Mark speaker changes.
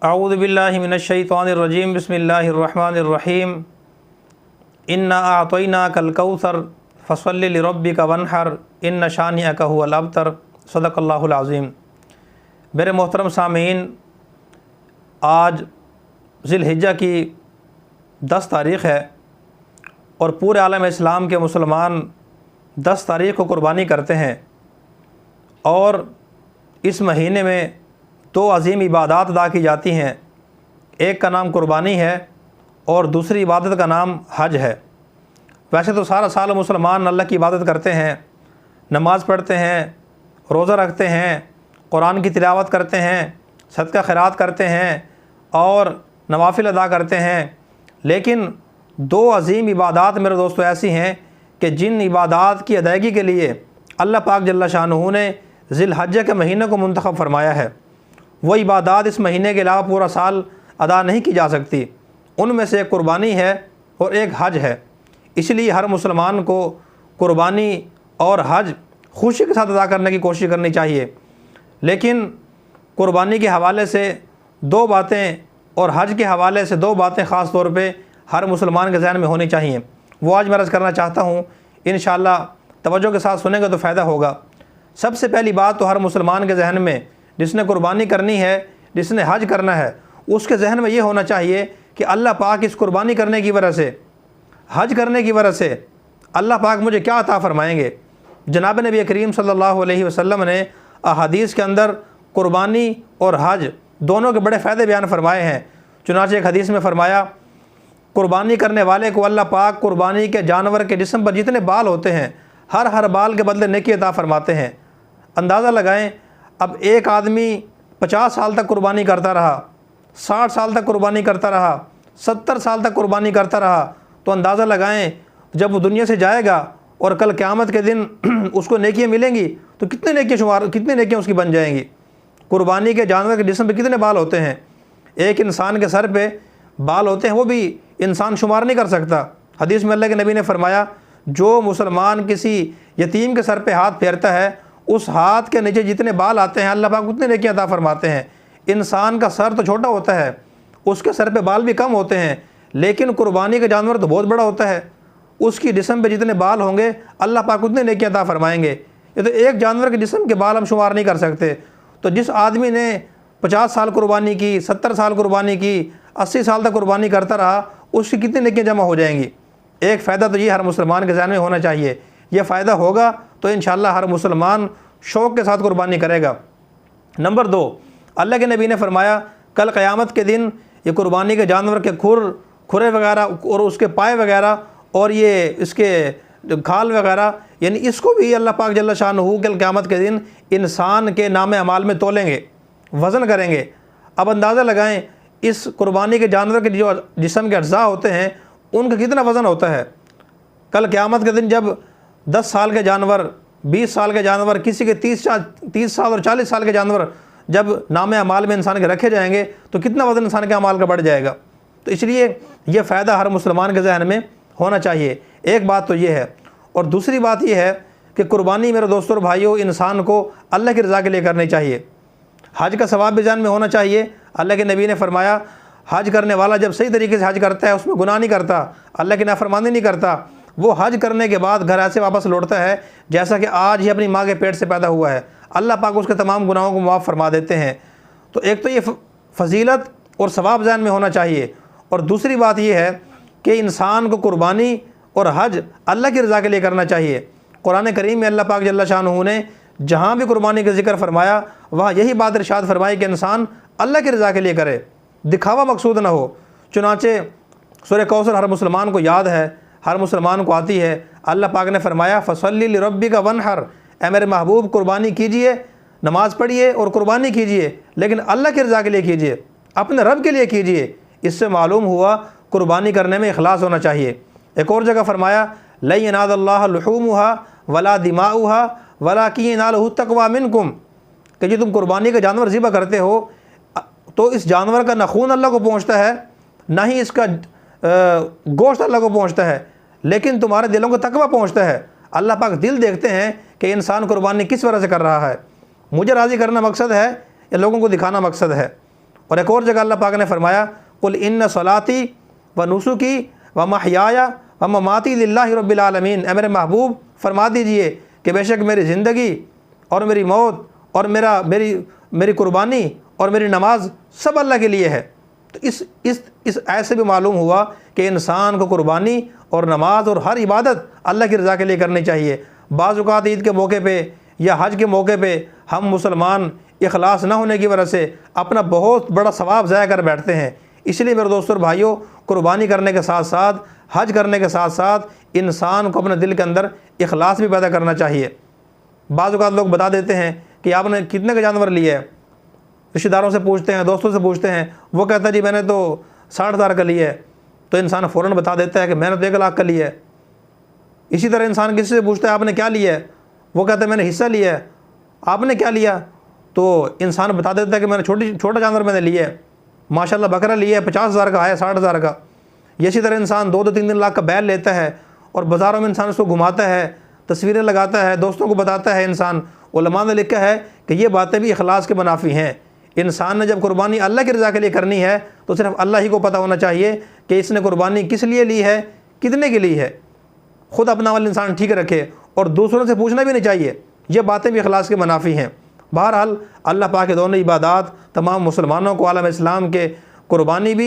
Speaker 1: अऊज़ु बिल्लाहि मिनश्शैतानिर्रजीम बिस्मिल्लाहिर्रहमानिर्रहीम इन्ना अअतैनाकल कौसर फसल्लि लिरब्बिका वन्हर इन्न शानिअका हुवल अबतर। सदक़ल्लाहुल अज़ीम। मेरे मोहतरम सामीन, आज ज़िलहिज्जा की 10 तारीख़ है और पूरे आलम इस्लाम के मुसलमान 10 तारीख़ को कुर्बानी करते हैं। और इस महीने में 2 अज़ीम इबादत अदा की जाती हैं। एक का नाम कुर्बानी है और दूसरी इबादत का नाम हज है। वैसे तो सारा साल मुसलमान अल्लाह की इबादत करते हैं, नमाज़ पढ़ते हैं, रोज़ा रखते हैं, कुरान की तिलावत करते हैं, सदका खैरात करते हैं और नवाफिल अदा करते हैं। लेकिन 2 अज़ीम इबादत मेरे दोस्तों ऐसी हैं कि जिन इबादत की अदायगी के लिए अल्लाह पाक जल्ला शानुहु ने ज़िलहज्जा के महीने को मुंतखब फरमाया है, वो इबादत इस महीने के अलावा पूरा साल अदा नहीं की जा सकती। उनमें से एक कुर्बानी है और एक हज है। इसलिए हर मुसलमान को कुर्बानी और हज खुशी के साथ अदा करने की कोशिश करनी चाहिए। लेकिन कुर्बानी के हवाले से 2 बातें और हज के हवाले से 2 बातें ख़ास तौर पे हर मुसलमान के ज़हन में होनी चाहिए। वो आज मैं अर्ज़ करना चाहता हूँ। इंशाअल्लाह तवज्जो के साथ सुनेंगे तो फ़ायदा होगा। सबसे पहली बात तो हर मुसलमान के जहन में, जिसने कुर्बानी करनी है, जिसने हज करना है, उसके जहन में ये होना चाहिए कि अल्लाह पाक इस कुर्बानी करने की वजह से, हज करने की वजह से अल्लाह पाक मुझे क्या अता फ़रमाएंगे। जनाब नबी करीम सल्लल्लाहु अलैहि वसल्लम ने अहादीस के अंदर कुर्बानी और हज दोनों के बड़े फ़ायदे बयान फरमाए हैं। चुनांचे एक हदीस में फ़रमाया, कुर्बानी करने वाले को अल्लाह पाक कुर्बानी के जानवर के जिस्म पर जितने बाल होते हैं, हर बाल के बदले नेकी अता फ़रमाते हैं। अंदाज़ा लगाएं, अब एक आदमी 50 साल तक कुर्बानी करता रहा, 60 साल तक कुर्बानी करता रहा, 70 साल तक कुर्बानी करता रहा, तो अंदाज़ा लगाएं जब वो दुनिया से जाएगा और कल क़यामत के दिन उसको नेकियां मिलेंगी तो कितनी नेकियां उसकी बन जाएंगी। कुर्बानी के जानवर के जिस्म पे कितने बाल होते हैं। एक इंसान के सर पे बाल होते हैं, वो भी इंसान शुमार नहीं कर सकता। हदीस में अल्लाह के नबी ने फरमाया, जो मुसलमान किसी यतीम के सर पे हाथ फेरता है, उस हाथ के नीचे जितने बाल आते हैं अल्लाह पाक उतने नेकियां अता फरमाते हैं। इंसान का सर तो छोटा होता है, उसके सर पे बाल भी कम होते हैं, लेकिन कुर्बानी का जानवर तो बहुत बड़ा होता है। उसकी जिस्म पे जितने बाल होंगे अल्लाह पाक उतने नेकियां अता फरमाएंगे। ये तो एक जानवर के जिस्म के बाल हम शुमार नहीं कर सकते। तो जिस आदमी ने 50 साल कुर्बानी की, 70 साल कुर्बानी की, 80 साल तक कुर्बानी करता रहा, उसकी कितनी नेकियां जमा हो जाएंगी। एक फ़ायदा तो ये हर मुसलमान के ज़हन में होना चाहिए। यह फ़ायदा होगा तो इंशाअल्लाह हर मुसलमान शौक़ के साथ कुर्बानी करेगा। नंबर 2, अल्लाह के नबी ने फरमाया, कल क़यामत के दिन ये कुर्बानी के जानवर के खुरे वगैरह और उसके पाए वगैरह और ये इसके खाल वगैरह, यानी इसको भी अल्लाह पाक जल्ला शानुहु कल क़यामत के दिन इंसान के नाम अमाल में तोलेंगे, वज़न करेंगे। अब अंदाज़ा लगाएं, इस कुर्बानी के जानवर के जो जिस्म के अज़्ज़ा होते हैं उनका कितना वज़न होता है। कल क़यामत के दिन जब 10 साल के जानवर, 20 साल के जानवर, किसी के 30 साल और 40 साल के जानवर जब नाम अमाल में इंसान के रखे जाएंगे तो कितना वज़न इंसान के अमाल का बढ़ जाएगा। तो इसलिए यह फ़ायदा हर मुसलमान के जहन में होना चाहिए। एक बात तो ये है। और दूसरी बात यह है कि कुर्बानी मेरे दोस्तों और भाइयों इंसान को अल्लाह की रज़ा के लिए करनी चाहिए। हज का सवाब भी जान में होना चाहिए। अल्लाह के नबी ने फरमाया, हज करने वाला जब सही तरीके से हज करता है, उसमें गुनाह नहीं करता, अल्लाह की नाफरमानी नहीं करता, वो हज करने के बाद घर ऐसे वापस लौटता है जैसा कि आज ही अपनी माँ के पेट से पैदा हुआ है। अल्लाह पाक उसके तमाम गुनाहों को माफ़ फरमा देते हैं। तो एक तो ये फजीलत और सवाब ज़हन में होना चाहिए। और दूसरी बात यह है कि इंसान को कुर्बानी और हज अल्लाह की रज़ा के लिए करना चाहिए। कुरान करीम में अल्लाह पाक जल्ला शानुहु ने जहाँ भी कुर्बानी का जिक्र फरमाया, वहाँ यही बात इरशाद फरमाई कि इंसान अल्लाह की रज़ा के लिए करे, दिखावा मकसूद ना हो। चुनांचे सूरह कौसर हर मुसलमान को याद है, हर मुसलमान को आती है। अल्लाह पाक ने फरमाया, फसल्लि लिरब्बिका वन्हर, ऐ मेरे महबूब कुर्बानी कीजिए, नमाज़ पढ़िए और कुर्बानी कीजिए, लेकिन अल्लाह की रज़ा के लिए कीजिए, अपने रब के लिए कीजिए। इससे मालूम हुआ कुर्बानी करने में इखलास होना चाहिए। एक और जगह फरमाया, ला यनालुल्लाह लुहूमुहा वला दिमाउहा वलाकिन यनालुहु तक़वा मिनकुम, कि जो तुम कुर्बानी का जानवर ज़िबा करते हो तो इस जानवर का ना खून अल्लाह को पहुँचता है, ना ही इसका गोश्त अल्लाह को पहुँचता है, लेकिन तुम्हारे दिलों को तक़वा पहुँचता है। अल्लाह पाक दिल देखते हैं कि इंसान कुर्बानी किस वजह से कर रहा है, मुझे राज़ी करना मकसद है या लोगों को दिखाना मकसद है। और एक और जगह अल्लाह पाक ने फरमाया, कुल इन्न सलाती व नुसुकी व महयाया व ममाती लिल्लाहि रब्बिल आलमीन। ए मेरे महबूब, फरमा दीजिए कि बेशक मेरी ज़िंदगी और मेरी मौत और मेरी कुर्बानी और मेरी नमाज सब अल्लाह के लिए है। तो इस ऐसे भी मालूम हुआ कि इंसान को कुर्बानी और नमाज और हर इबादत अल्लाह की रज़ा के लिए करनी चाहिए। बाज़ औक़ात ईद के मौके पे या हज के मौके पे हम मुसलमान इखलास ना होने की वजह से अपना बहुत बड़ा सवाब ज़ाया कर बैठते हैं। इसलिए मेरे दोस्तों और भाइयों, कुर्बानी करने के साथ साथ, हज करने के साथ साथ इंसान को अपने दिल के अंदर इखलास भी पैदा करना चाहिए। बाज़ औक़ात लोग बता देते हैं कि आपने कितने का जानवर लिया है, रिश्तेदारों से पूछते हैं, दोस्तों से पूछते हैं, वो कहता है जी मैंने तो 60,000 का लिया है। तो इंसान फ़ौरन बता देता है कि मैंने तो 1 लाख का लिया है। इसी तरह इंसान किसी से पूछता है आपने क्या लिया है, वो कहता है मैंने हिस्सा लिया है। आपने क्या लिया? तो इंसान बता देता है कि मैंने छोटा जानवर मैंने लिया है, माशाल्लाह बकरा लिया है, 50,000 का है, 60,000 का। इसी तरह इंसान 2-3 लाख का बैल लेता है और बाज़ारों में इंसान उसको घुमाता है, तस्वीरें लगाता है, दोस्तों को बताता है। इंसान, उलमा ने लिखा है कि ये बातें भी इखलास के मुनाफी हैं। इंसान ने जब कुर्बानी अल्लाह की रज़ा के लिए करनी है तो सिर्फ अल्लाह ही को पता होना चाहिए कि इसने कुर्बानी किस लिए ली है, कितने की ली है। ख़ुद अपना अमल इंसान ठीक रखे और दूसरों से पूछना भी नहीं चाहिए। ये बातें भी इखलास के मुनाफी हैं। बहरहाल अल्लाह पाक के दोनों इबादात तमाम मुसलमानों को आलम इस्लाम के कुर्बानी भी